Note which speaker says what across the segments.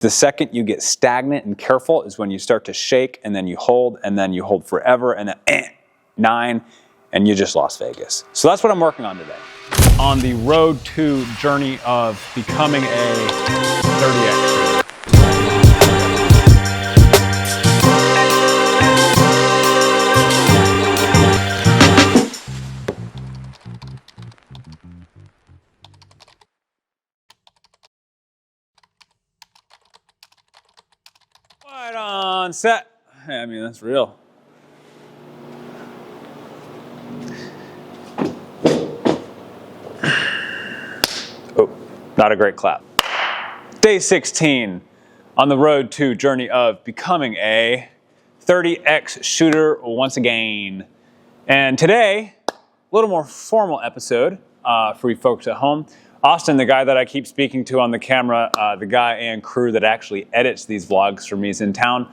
Speaker 1: The second you get stagnant and careful is when you start to shake, and then you hold forever, and then 9, and you just lost Vegas. So that's what I'm working on today. On the road to journey of becoming a 30X shooter. Right on set. I mean, that's real. Oh, not a great clap. Day 16 on the road to journey of becoming a 30X shooter once again. And today, a little more formal episode for you folks at home. Austin, the guy that I keep speaking to on the camera, the guy and crew that actually edits these vlogs for me, is in town.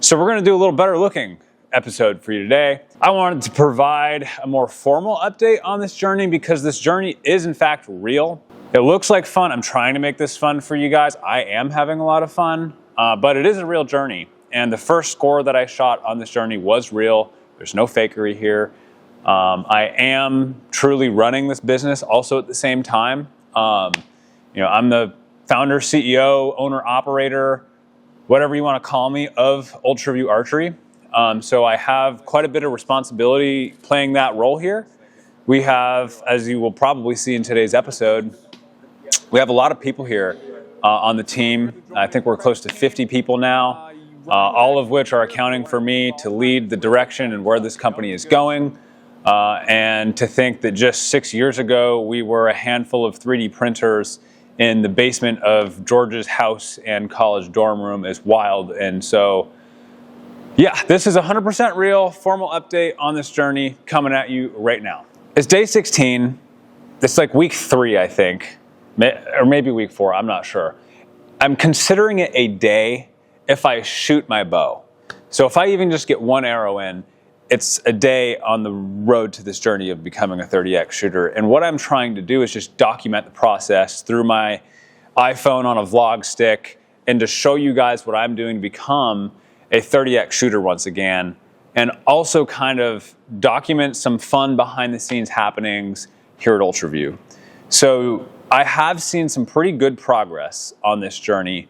Speaker 1: So we're going to do a little better looking episode for you today. I wanted to provide a more formal update on this journey because this journey is in fact real. It looks like fun. I'm trying to make this fun for you guys. I am having a lot of fun, but it is a real journey. And the first score that I shot on this journey was real. There's no fakery here. I am truly running this business also at the same time. You know, I'm the founder, CEO, owner, operator, whatever you want to call me, of ULTRAVIEW Archery. So I have quite a bit of responsibility playing that role here. We have, as you will probably see in today's episode, we have a lot of people here on the team. I think we're close to 50 people now, all of which are accounting for me to lead the direction and where this company is going. And to think that just 6 years ago, we were a handful of 3D printers in the basement of George's house and college dorm room is wild. And so, yeah, this is 100% real, formal update on this journey coming at you right now. It's day 16. It's like week 3, I think, or maybe week 4, I'm not sure. I'm considering it a day if I shoot my bow. So if I even just get one arrow in, it's a day on the road to this journey of becoming a 30X shooter. And what I'm trying to do is just document the process through my iPhone on a vlog stick and to show you guys what I'm doing to become a 30X shooter once again. And also kind of document some fun behind the scenes happenings here at ULTRAVIEW. So I have seen some pretty good progress on this journey.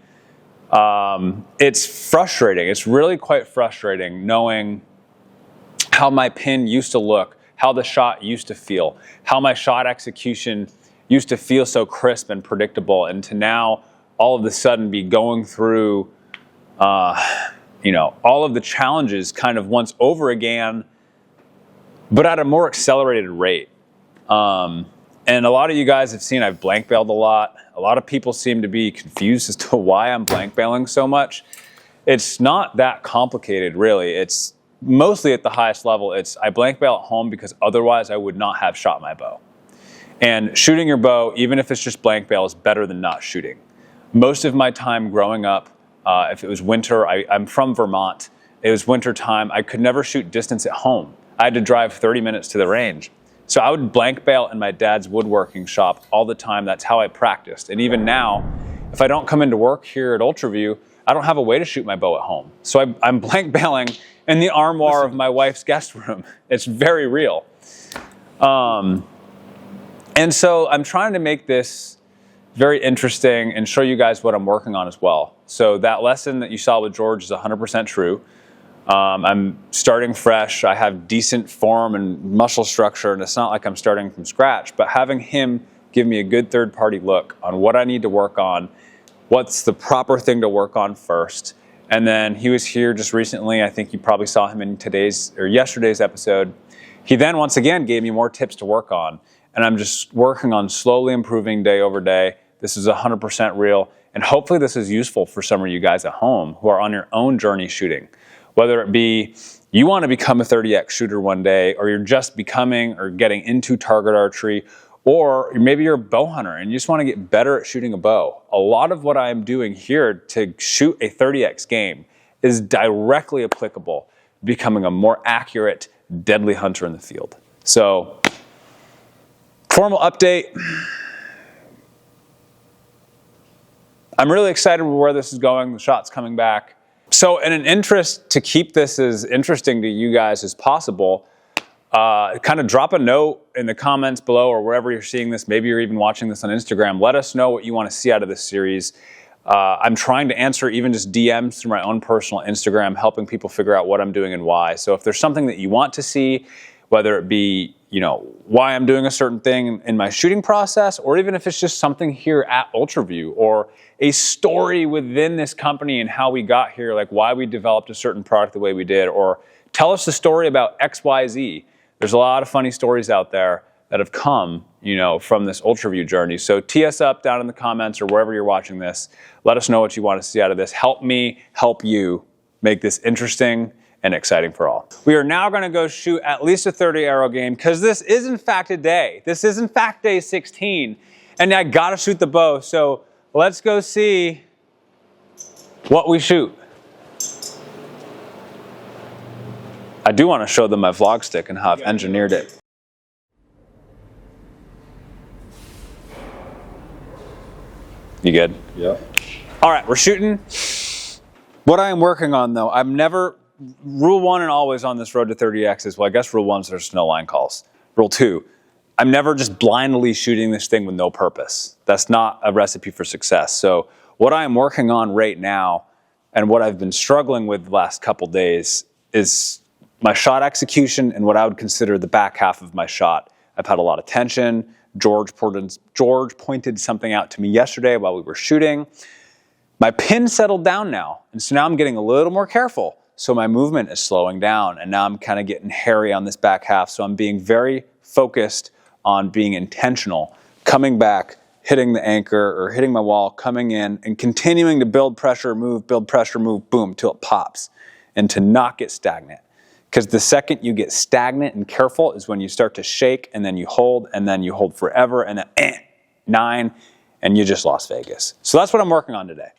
Speaker 1: It's frustrating. It's really quite frustrating knowing how my pin used to look, how the shot used to feel, how my shot execution used to feel so crisp and predictable, and to now all of a sudden be going through, you know, all of the challenges kind of once over again, but at a more accelerated rate. And a lot of you guys have seen I've blank bailed a lot. A lot of people seem to be confused as to why I'm blank bailing so much. It's not that complicated, really. It's mostly at the highest level, I blank bail at home because otherwise I would not have shot my bow. And shooting your bow, even if it's just blank bail, is better than not shooting. Most of my time growing up, if it was winter, I'm from Vermont, it was winter time, I could never shoot distance at home. I had to drive 30 minutes to the range. So I would blank bail in my dad's woodworking shop all the time. That's how I practiced. And even now, if I don't come into work here at ULTRAVIEW, I don't have a way to shoot my bow at home. So I'm blank bailing in the armoire of my wife's guest room. It's very real. And so I'm trying to make this very interesting and show you guys what I'm working on as well. So that lesson that you saw with George is 100% true. I'm starting fresh. I have decent form and muscle structure, and it's not like I'm starting from scratch, but having him give me a good third-party look on what I need to work on, what's the proper thing to work on first. And then he was here just recently. I think you probably saw him in yesterday's episode. He then once again gave me more tips to work on. And I'm just working on slowly improving day over day. This is 100% real. And hopefully this is useful for some of you guys at home who are on your own journey shooting. Whether it be you want to become a 30X shooter one day, or you're just becoming or getting into target archery, or maybe you're a bow hunter and you just want to get better at shooting a bow. A lot of what I'm doing here to shoot a 30X game is directly applicable to becoming a more accurate, deadly hunter in the field. So, formal update. I'm really excited with where this is going. The shot's coming back. So in an interest to keep this as interesting to you guys as possible, kind of drop a note in the comments below or wherever you're seeing this. Maybe you're even watching this on Instagram. Let us know what you want to see out of this series. I'm trying to answer even just DMs through my own personal Instagram, helping people figure out what I'm doing and why. So if there's something that you want to see, whether it be, you know, why I'm doing a certain thing in my shooting process, or even if it's just something here at ULTRAVIEW, or a story within this company and how we got here, like why we developed a certain product the way we did, or tell us the story about XYZ. There's a lot of funny stories out there that have come, you know, from this ULTRAVIEW journey. So tee us up down in the comments or wherever you're watching this. Let us know what you want to see out of this. Help me help you make this interesting and exciting for all. We are now going to go shoot at least a 30 arrow game, because this is in fact a day. This is in fact day 16, and I got to shoot the bow. So let's go see what we shoot. I do want to show them my vlog stick and how I've engineered it. You good?
Speaker 2: Yeah.
Speaker 1: All right, we're shooting. What I am working on though, I've never, rule 1 and always on this road to 30X is, well, I guess rule 1 is there's no line calls. Rule 2, I'm never just blindly shooting this thing with no purpose. That's not a recipe for success. So what I am working on right now, and what I've been struggling with the last couple days, is my shot execution and what I would consider the back half of my shot. I've had a lot of tension. George pointed something out to me yesterday while we were shooting. My pin settled down now, and so now I'm getting a little more careful. So my movement is slowing down, and now I'm kind of getting hairy on this back half. So I'm being very focused on being intentional, coming back, hitting the anchor or hitting my wall, coming in, and continuing to build pressure, move, boom, till it pops, and to not get stagnant. Because the second you get stagnant and careful is when you start to shake, and then you hold forever, and then 9, and you just lost Vegas. So that's what I'm working on today.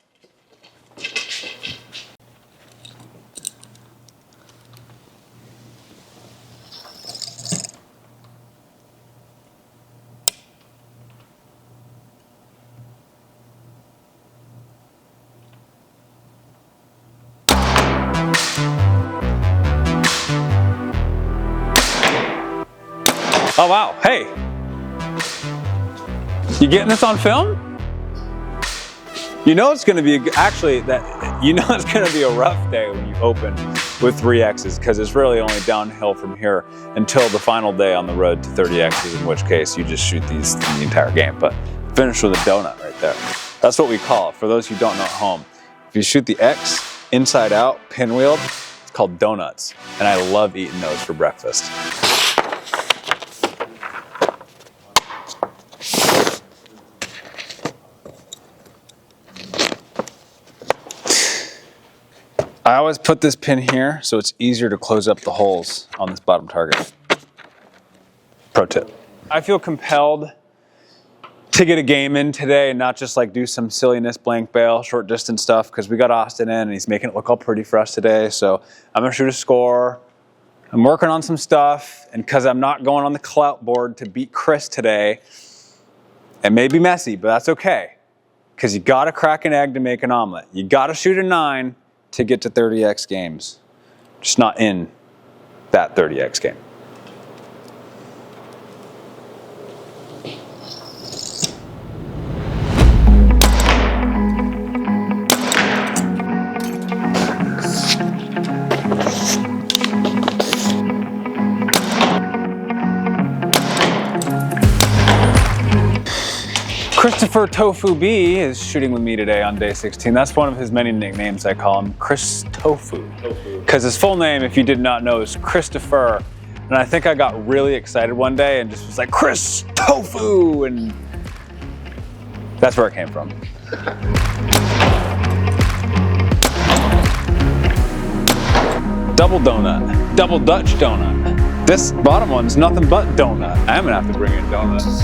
Speaker 1: Oh wow, hey, you getting this on film? You know it's gonna be, it's gonna be a rough day when you open with 3Xs, because it's really only downhill from here until the final day on the road to 30Xs, in which case you just shoot these the entire game. But finish with a donut right there. That's what we call it, for those who don't know at home. If you shoot the X inside out, pinwheeled, it's called donuts. And I love eating those for breakfast. I always put this pin here so it's easier to close up the holes on this bottom target. Pro tip. I feel compelled to get a game in today and not just like do some silliness, blank bail, short distance stuff, because we got Austin in and he's making it look all pretty for us today. So I'm gonna shoot a score. I'm working on some stuff, and because I'm not going on the clout board to beat Chris today, it may be messy, but that's okay. Because you gotta crack an egg to make an omelet. You gotta shoot a 9 to get to 30X games, just not in that 30X game. Christopher Tofu B is shooting with me today on day 16. That's one of his many nicknames. I call him Chris Tofu. Because his full name, if you did not know, is Christopher. And I think I got really excited one day and just was like, Chris Tofu! And that's where it came from. Double donut, double Dutch donut. This bottom one's nothing but donut. I'm gonna have to bring in donuts.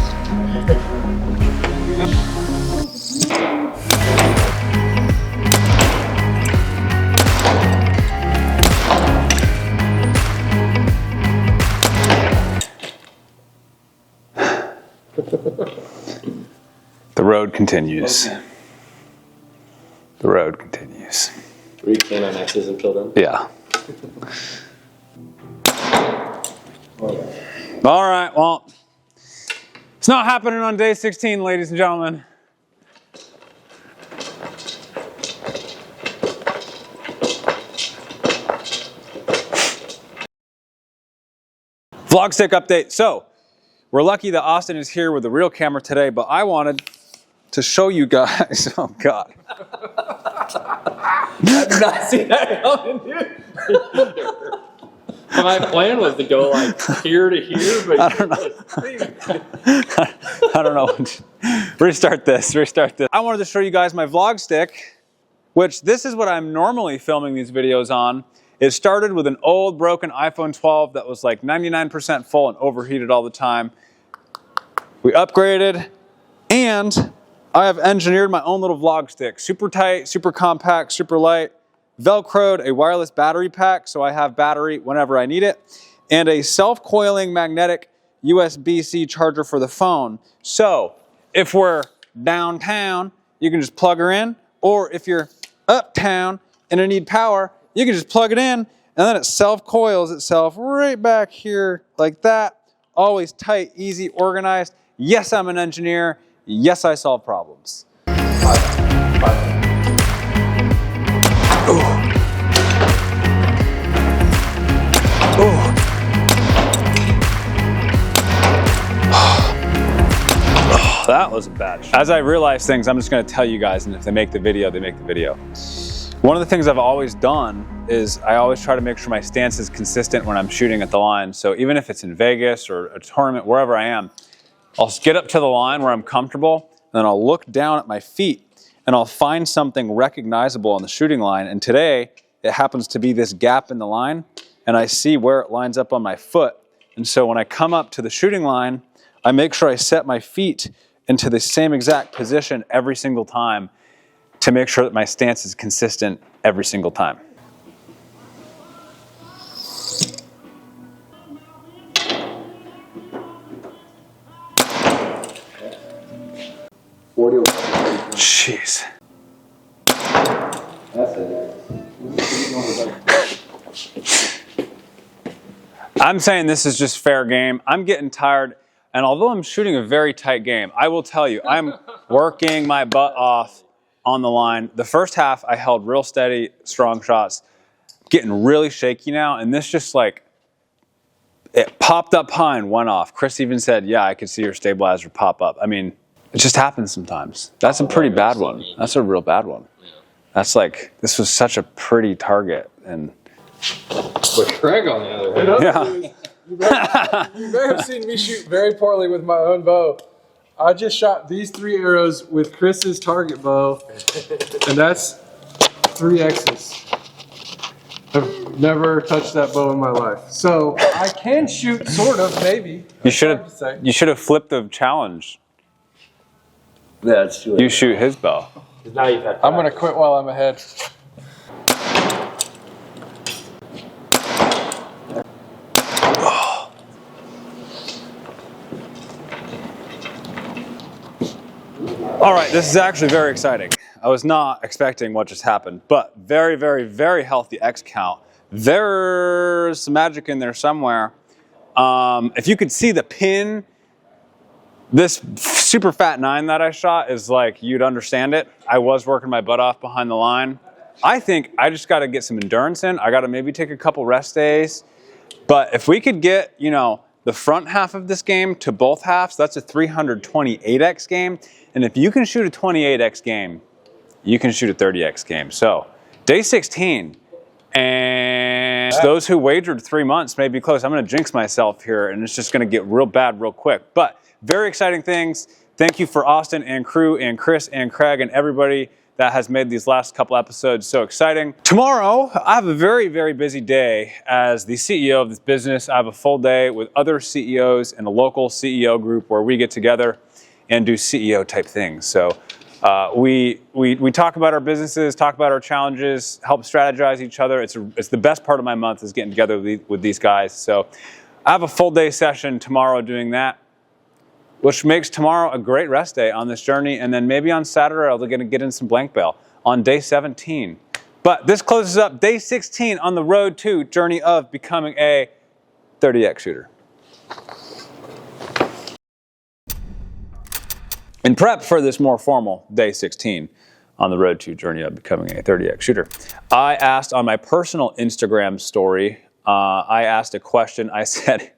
Speaker 1: The road continues. continues.
Speaker 2: Were you can on X's until then?
Speaker 1: Yeah. All right, well, it's not happening on day 16, ladies and gentlemen. Vlog stick update. So, we're lucky that Austin is here with the real camera today, but I wanted to show you guys. Oh, God.
Speaker 2: I did not see that coming, dude. My plan was to go like here to here, but
Speaker 1: I don't know. Restart this. I wanted to show you guys my vlog stick, which this is what I'm normally filming these videos on. It started with an old broken iPhone 12 that was like 99% full and overheated all the time. We upgraded, and I have engineered my own little vlog stick. Super tight, super compact, super light. Velcroed a wireless battery pack, so I have battery whenever I need it, and a self-coiling magnetic USB-C charger for the phone. So if we're downtown, you can just plug her in, or if you're uptown and you need power, you can just plug it in, and then it self-coils itself right back here like that. Always tight, easy, organized. Yes, I'm an engineer. Yes, I solve problems. That was a bad shot. As I realize things, I'm just going to tell you guys, and if they make the video, they make the video. One of the things I've always done is I always try to make sure my stance is consistent when I'm shooting at the line. So even if it's in Vegas or a tournament, wherever I am, I'll get up to the line where I'm comfortable, and then I'll look down at my feet, and I'll find something recognizable on the shooting line. And today, it happens to be this gap in the line, and I see where it lines up on my foot. And so when I come up to the shooting line, I make sure I set my feet into the same exact position every single time to make sure that my stance is consistent every single time. Jeez. I'm saying this is just fair game. I'm getting tired, and although I'm shooting a very tight game, I will tell you, I'm working my butt off on the line. The first half, I held real steady, strong shots. Getting really shaky now, and this just like, it popped up high and went off. Chris even said, yeah, I could see your stabilizer pop up. I mean, it just happens sometimes. That's a pretty bad one. That's a real bad one. That's like, this was such a pretty target. And
Speaker 2: but Craig on the other hand.
Speaker 1: yeah.
Speaker 3: You may have seen me shoot very poorly with my own bow. I just shot these 3 arrows with Chris's target bow, and that's 3 X's. I've never touched that bow in my life. So I can shoot, sort of, maybe.
Speaker 1: You should have flipped the challenge.
Speaker 2: Yeah, that's true.
Speaker 1: You shoot his bow.
Speaker 2: Now you've had
Speaker 3: I'm going to quit while I'm ahead.
Speaker 1: All right, this is actually very exciting. I was not expecting what just happened, but very, very, very healthy X count. There's some magic in there somewhere. If you could see the pin, this super fat 9 that I shot is like, you'd understand it. I was working my butt off behind the line. I think I just got to get some endurance in. I got to maybe take a couple rest days. But if we could get, you know, the front half of this game to both halves, that's a 328X game. And if you can shoot a 28X game, you can shoot a 30X game. So day 16, and those who wagered 3 months may be close. I'm going to jinx myself here, and it's just going to get real bad real quick. But very exciting things. Thank you for Austin and crew and Chris and Craig and everybody that has made these last couple episodes so exciting. Tomorrow, I have a very, very busy day as the CEO of this business. I have a full day with other CEOs and a local CEO group where we get together and do CEO type things. So we talk about our businesses, talk about our challenges, help strategize each other. It's the best part of my month is getting together with these guys. So I have a full day session tomorrow doing that, which makes tomorrow a great rest day on this journey. And then maybe on Saturday, I'll get in some blank bail. on day 17. But this closes up day 16 on the road to journey of becoming a 30x shooter. In prep for this more formal day 16 on the road to journey of becoming a 30x shooter, I asked on my personal Instagram story, I asked a question. I said,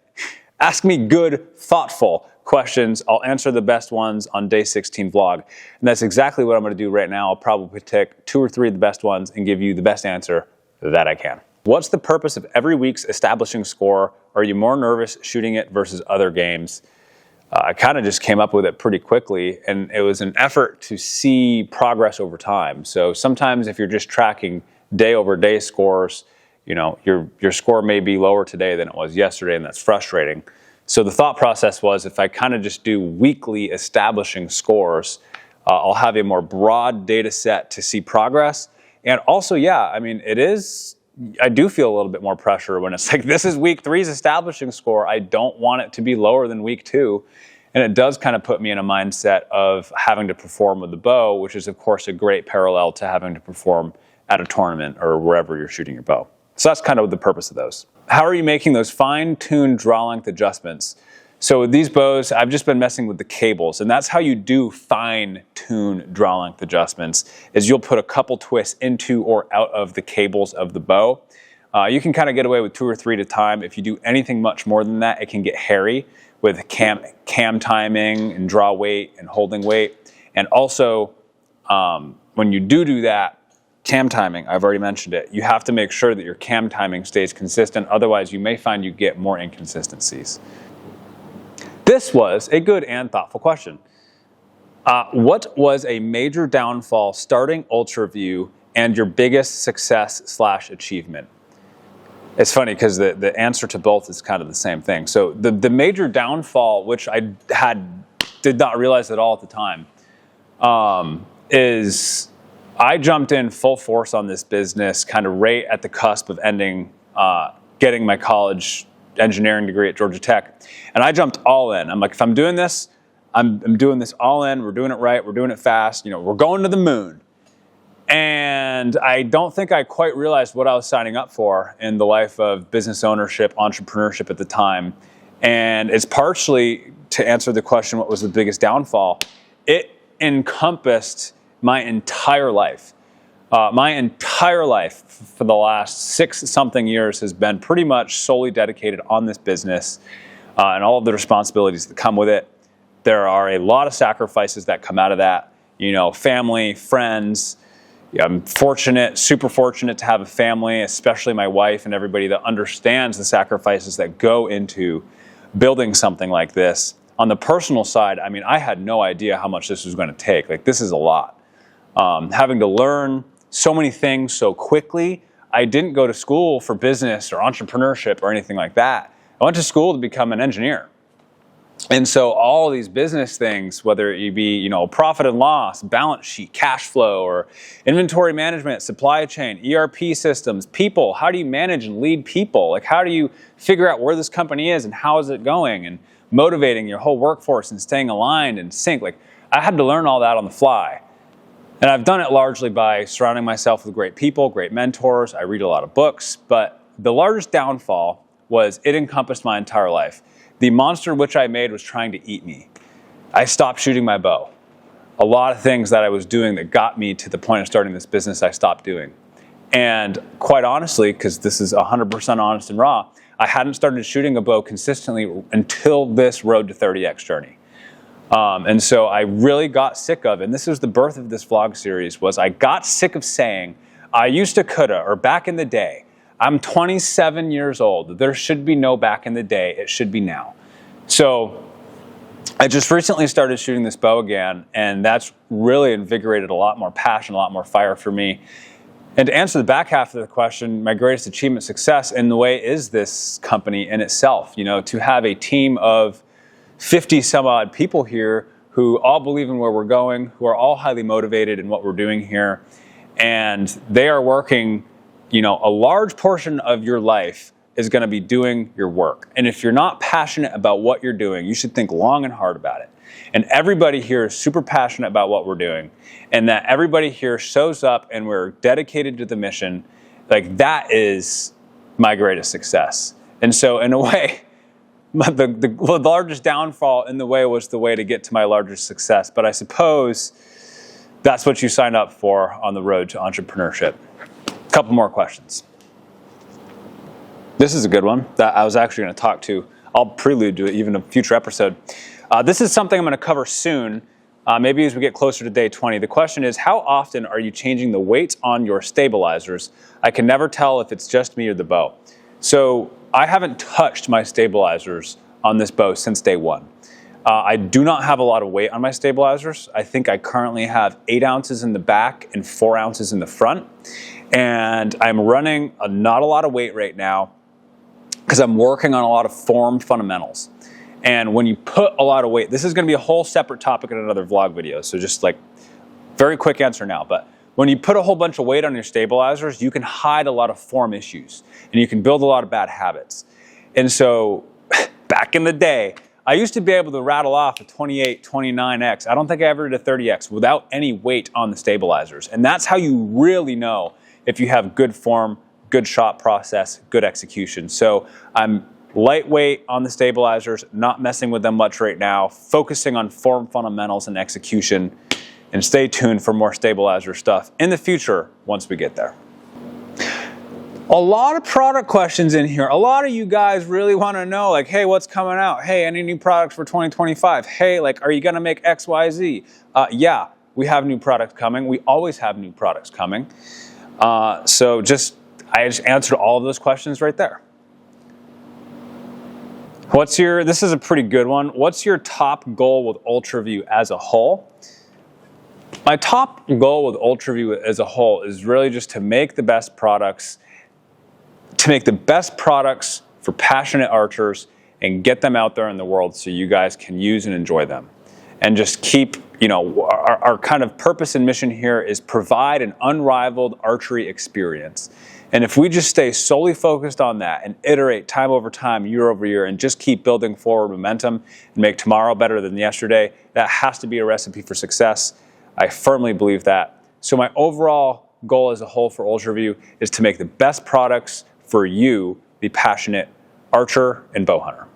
Speaker 1: ask me good, thoughtful questions. I'll answer the best ones on day 16 vlog. And that's exactly what I'm going to do right now. I'll probably pick 2 or 3 of the best ones and give you the best answer that I can. What's the purpose of every week's establishing score? Are you more nervous shooting it versus other games? I kind of just came up with it pretty quickly, and it was an effort to see progress over time. So sometimes if you're just tracking day over day scores, you know, your score may be lower today than it was yesterday, and that's frustrating. So the thought process was, if I kind of just do weekly establishing scores, I'll have a more broad data set to see progress. And also, yeah, I mean, I do feel a little bit more pressure when it's like, this is week 3's establishing score. I don't want it to be lower than week 2. And it does kind of put me in a mindset of having to perform with the bow, which is, of course, a great parallel to having to perform at a tournament or wherever you're shooting your bow. So that's kind of the purpose of those. How are you making those fine-tuned draw length adjustments? So with these bows, I've just been messing with the cables, and that's how you do fine-tune draw length adjustments, is you'll put a couple twists into or out of the cables of the bow. You can kind of get away with 2 or 3 at a time. If you do anything much more than that, it can get hairy with cam timing and draw weight and holding weight. And also, when you do that, cam timing, I've already mentioned it, you have to make sure that your cam timing stays consistent. Otherwise, you may find you get more inconsistencies. This was a good and thoughtful question. What was a major downfall starting ULTRAVIEW and your biggest success/achievement? It's funny because the answer to both is kind of the same thing. So the major downfall, which I did not realize at all at the time, is I jumped in full force on this business kind of right at the cusp of ending, getting my college engineering degree at Georgia Tech. And I jumped all in. I'm like, if I'm doing this, I'm doing this all in. We're doing it right. We're doing it fast. You know, we're going to the moon. And I don't think I quite realized what I was signing up for in the life of business ownership, entrepreneurship at the time. And it's partially to answer the question, what was the biggest downfall? It encompassed my entire life. My entire life for the last 6-something years has been pretty much solely dedicated on this business and all of the responsibilities that come with it. There are a lot of sacrifices that come out of that. You know, family, friends. I'm fortunate, super fortunate to have a family, especially my wife and everybody that understands the sacrifices that go into building something like this. On the personal side, I mean, I had no idea how much this was going to take. Like, this is a lot. Having to learn so many things so quickly. I didn't go to school for business or entrepreneurship or anything like that. I went to school to become an engineer. And so all these business things, whether it be, you know, profit and loss, balance sheet, cash flow, or inventory management, supply chain, ERP systems, people, how do you manage and lead people? Like, how do you figure out where this company is and how is it going, and motivating your whole workforce and staying aligned and sync? Like, I had to learn all that on the fly. And I've done it largely by surrounding myself with great people, great mentors. I read a lot of books, but the largest downfall was it encompassed my entire life. The monster which I made was trying to eat me. I stopped shooting my bow. A lot of things that I was doing that got me to the point of starting this business, I stopped doing. And quite honestly, because this is 100% honest and raw, I hadn't started shooting a bow consistently until this road to 30x journey. And so I really got sick of, and this was the birth of this vlog series, was I got sick of saying, I used to coulda, or back in the day. I'm 27 years old. There should be no back in the day. It should be now. So I just recently started shooting this bow again, and that's really invigorated a lot more passion, a lot more fire for me. And to answer the back half of the question, my greatest achievement, success in the way is this company in itself. You know, to have a team of 50 some odd people here who all believe in where we're going, who are all highly motivated in what we're doing here. And they are working, you know, a large portion of your life is going to be doing your work. And if you're not passionate about what you're doing, you should think long and hard about it. and everybody here is super passionate about what we're doing, and that everybody here shows up and we're dedicated to the mission, like that is my greatest success. And so in a way, the largest downfall in the way was the way to get to my largest success. But I suppose that's what you signed up for on the road to entrepreneurship. A couple more questions. This is a good one that I was actually going to talk to. I'll prelude to it even in a future episode. This is something I'm going to cover soon, maybe as we get closer to day 20. The question is, how often are you changing the weights on your stabilizers? I can never tell if it's just me or the bow. So I haven't touched my stabilizers on this bow since day one. I do not have a lot of weight on my stabilizers. I think I currently have 8 ounces in the back and 4 ounces in the front. And I'm running not a lot of weight right now because I'm working on a lot of form fundamentals. And when you put a lot of weight, this is going to be a whole separate topic in another vlog video. So just like very quick answer now. But when you put a whole bunch of weight on your stabilizers, you can hide a lot of form issues and you can build a lot of bad habits. And so back in the day, I used to be able to rattle off a 28, 29X. I don't think I ever did a 30X without any weight on the stabilizers. And that's how you really know if you have good form, good shot process, good execution. So I'm lightweight on the stabilizers, not messing with them much right now, focusing on form fundamentals and execution, and stay tuned for more stabilizer stuff in the future once we get there. A lot of product questions in here. A lot of you guys really want to know, like, hey, what's coming out? Hey, any new products for 2025? Hey, like, are you going to make X, Y, Z? Yeah, we have new products coming. We always have new products coming. So I just answered all of those questions right there. This is a pretty good one. What's your top goal with ULTRAVIEW as a whole? My top goal with ULTRAVIEW as a whole is really just to make the best products, for passionate archers and get them out there in the world so you guys can use and enjoy them. And just keep, our kind of purpose and mission here is provide an unrivaled archery experience. And if we just stay solely focused on that and iterate time over time, year over year, and just keep building forward momentum and make tomorrow better than yesterday, that has to be a recipe for success. I firmly believe that. So my overall goal as a whole for ULTRAVIEW is to make the best products for you, the passionate archer and bow hunter.